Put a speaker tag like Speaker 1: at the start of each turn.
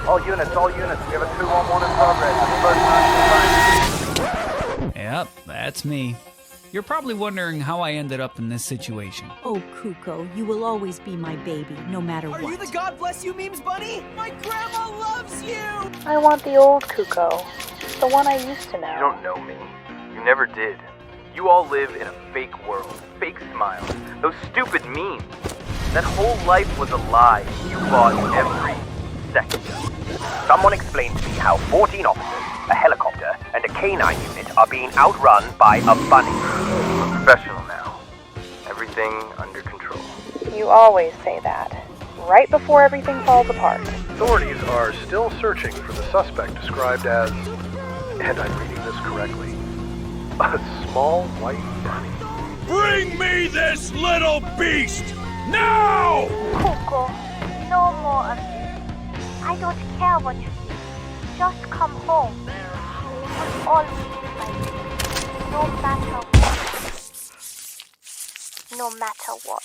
Speaker 1: All units. We have a 2-1-1 in progress.
Speaker 2: Yep, that's me. You're probably wondering how I ended up in this situation.
Speaker 3: Oh, Cuco, you will always be my baby, no matter what.
Speaker 4: Are you the God Bless You memes bunny? My grandma loves you!
Speaker 5: I want the old Cuco, the one I used to know.
Speaker 1: You don't know me. You never did. You all live in a fake world. Fake smiles. Those stupid memes. That whole life was a lie. You bought every second. Someone explain to me how 14 officers, a helicopter, and a K9 unit are being outrun by a bunny. I'm professional now. Everything under control.
Speaker 5: You always say that, right before everything falls apart.
Speaker 6: Authorities are still searching for the suspect described as, and I'm reading this correctly, a small white bunny.
Speaker 7: Bring me this little beast! Now!
Speaker 8: Cuco, no more of this. I don't care what you do. Just come home. It will always be like this. No matter what. No matter what.